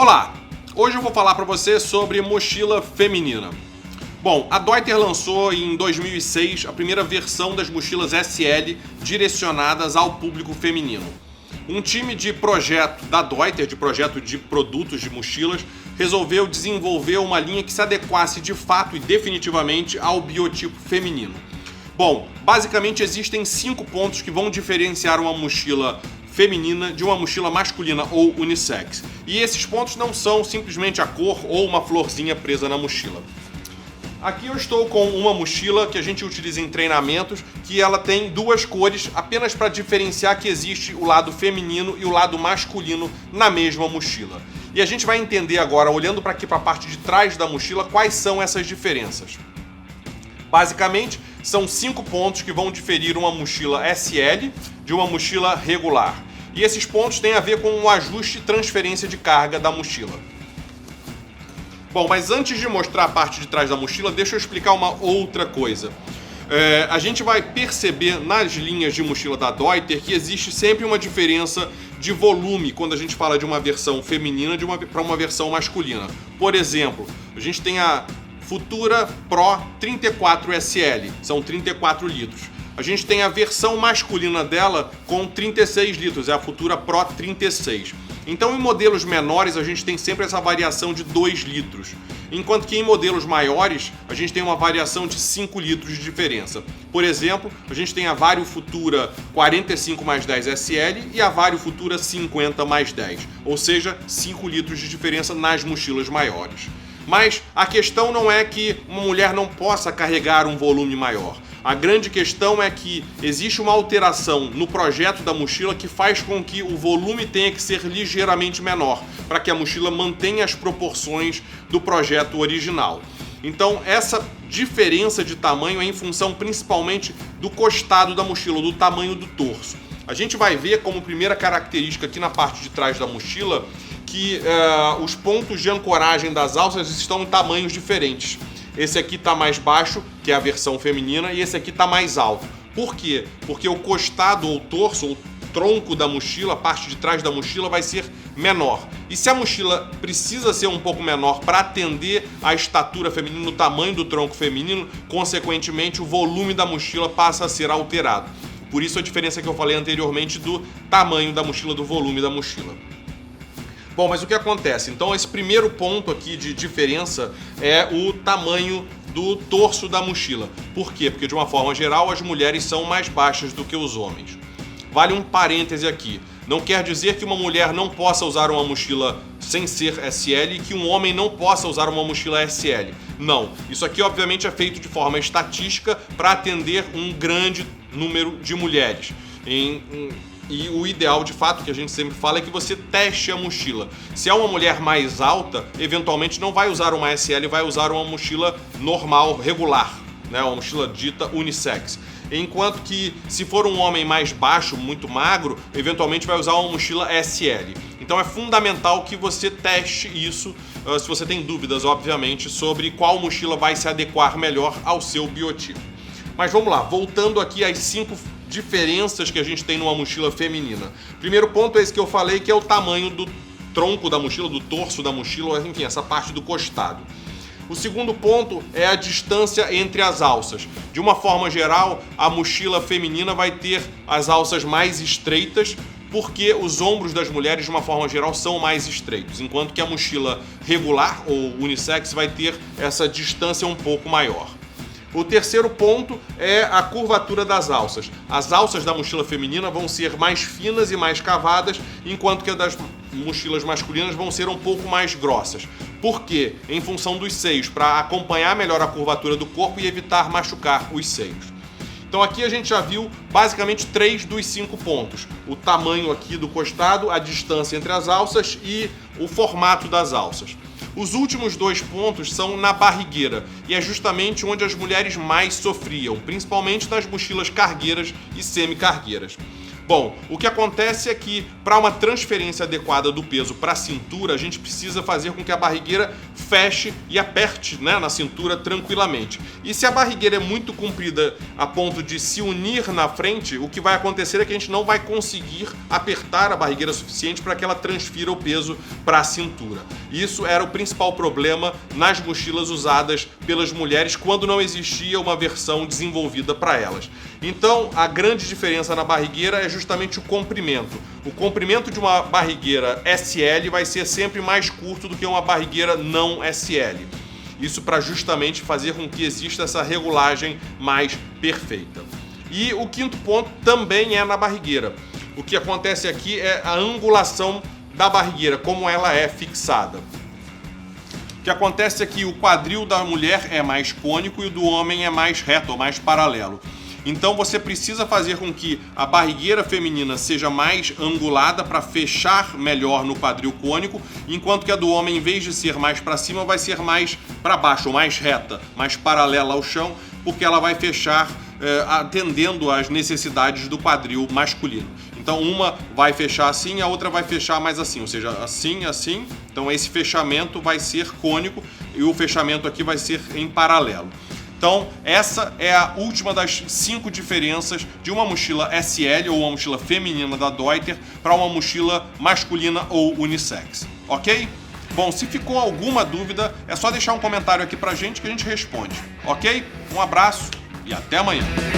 Olá! Hoje eu vou falar para você sobre mochila feminina. Bom, a Deuter lançou em 2006 a primeira versão das mochilas SL direcionadas ao público feminino. Um time de projeto da Deuter, de projeto de produtos de mochilas, resolveu desenvolver uma linha que se adequasse de fato e definitivamente ao biotipo feminino. Bom, basicamente existem 5 pontos que vão diferenciar uma mochila feminina de uma mochila masculina ou unissex. E esses pontos não são simplesmente a cor ou uma florzinha presa na mochila. Aqui eu estou com uma mochila que a gente utiliza em treinamentos, que ela tem 2 cores apenas para diferenciar que existe o lado feminino e o lado masculino na mesma mochila. E a gente vai entender agora, olhando para aqui para a parte de trás da mochila, quais são essas diferenças. Basicamente, são 5 pontos que vão diferir uma mochila SL de uma mochila regular. E esses pontos têm a ver com o ajuste e transferência de carga da mochila. Bom, mas antes de mostrar a parte de trás da mochila, deixa eu explicar uma outra coisa. A gente vai perceber nas linhas de mochila da Deuter que existe sempre uma diferença de volume quando a gente fala de uma versão feminina para uma versão masculina. Por exemplo, a gente tem a Futura Pro 34 SL, são 34 litros. A gente tem a versão masculina dela com 36 litros, é a Futura Pro 36. Então, em modelos menores, a gente tem sempre essa variação de 2 litros. Enquanto que em modelos maiores, a gente tem uma variação de 5 litros de diferença. Por exemplo, a gente tem a Vario Futura 45 mais 10 SL e a Vario Futura 50 mais 10. Ou seja, 5 litros de diferença nas mochilas maiores. Mas a questão não é que uma mulher não possa carregar um volume maior. A grande questão é que existe uma alteração no projeto da mochila que faz com que o volume tenha que ser ligeiramente menor, para que a mochila mantenha as proporções do projeto original. Então, essa diferença de tamanho é em função principalmente do costado da mochila, do tamanho do torso. A gente vai ver como primeira característica aqui na parte de trás da mochila que os pontos de ancoragem das alças estão em tamanhos diferentes. Esse aqui está mais baixo, que é a versão feminina, e esse aqui está mais alto. Por quê? Porque o costado ou torso, ou tronco da mochila, a parte de trás da mochila vai ser menor. E se a mochila precisa ser um pouco menor para atender a estatura feminina, o tamanho do tronco feminino, consequentemente o volume da mochila passa a ser alterado. Por isso a diferença que eu falei anteriormente do tamanho da mochila, do volume da mochila. Bom, mas o que acontece? Então, esse primeiro ponto aqui de diferença é o tamanho do torso da mochila. Por quê? Porque, de uma forma geral, as mulheres são mais baixas do que os homens. Vale um parêntese aqui. Não quer dizer que uma mulher não possa usar uma mochila sem ser SL e que um homem não possa usar uma mochila SL. Não. Isso aqui, obviamente, é feito de forma estatística para atender um grande número de mulheres. E o ideal, de fato, que a gente sempre fala é que você teste a mochila. Se é uma mulher mais alta, eventualmente não vai usar uma SL, vai usar uma mochila normal, regular, né? Uma mochila dita unissex. Enquanto que, se for um homem mais baixo, muito magro, eventualmente vai usar uma mochila SL. Então é fundamental que você teste isso, se você tem dúvidas, obviamente, sobre qual mochila vai se adequar melhor ao seu biotipo. Mas vamos lá, voltando aqui às 5 diferenças que a gente tem numa mochila feminina. Primeiro ponto é esse que eu falei, que é o tamanho do tronco da mochila, do torso da mochila, enfim, essa parte do costado. O segundo ponto é a distância entre as alças. De uma forma geral, a mochila feminina vai ter as alças mais estreitas, porque os ombros das mulheres, de uma forma geral, são mais estreitos, enquanto que a mochila regular ou unissex vai ter essa distância um pouco maior. O terceiro ponto é a curvatura das alças. As alças da mochila feminina vão ser mais finas e mais cavadas, enquanto que as das mochilas masculinas vão ser um pouco mais grossas. Por quê? Em função dos seios, para acompanhar melhor a curvatura do corpo e evitar machucar os seios. Então aqui a gente já viu basicamente 3 dos 5 pontos. O tamanho aqui do costado, a distância entre as alças e o formato das alças. Os últimos 2 pontos são na barrigueira, e é justamente onde as mulheres mais sofriam, principalmente nas mochilas cargueiras e semi-cargueiras. Bom, o que acontece é que para uma transferência adequada do peso para a cintura, a gente precisa fazer com que a barrigueira feche e aperte, né, na cintura tranquilamente. E se a barrigueira é muito comprida a ponto de se unir na frente, o que vai acontecer é que a gente não vai conseguir apertar a barrigueira suficiente para que ela transfira o peso para a cintura. Isso era o principal problema nas mochilas usadas pelas mulheres quando não existia uma versão desenvolvida para elas. Então, a grande diferença na barrigueira é justamente o comprimento. O comprimento de uma barrigueira SL vai ser sempre mais curto do que uma barrigueira não SL. Isso para justamente fazer com que exista essa regulagem mais perfeita. E o quinto ponto também é na barrigueira. O que acontece aqui é a angulação da barrigueira, como ela é fixada. O que acontece é que o quadril da mulher é mais cônico e o do homem é mais reto, ou mais paralelo. Então você precisa fazer com que a barrigueira feminina seja mais angulada para fechar melhor no quadril cônico, enquanto que a do homem, em vez de ser mais para cima, vai ser mais para baixo, ou mais reta, mais paralela ao chão, porque ela vai fechar atendendo às necessidades do quadril masculino. Então uma vai fechar assim e a outra vai fechar mais assim, ou seja, assim, assim. Então esse fechamento vai ser cônico e o fechamento aqui vai ser em paralelo. Então, essa é a última das 5 diferenças de uma mochila SL ou uma mochila feminina da Deuter para uma mochila masculina ou unissex, ok? Bom, se ficou alguma dúvida, é só deixar um comentário aqui pra gente que a gente responde, ok? Um abraço e até amanhã!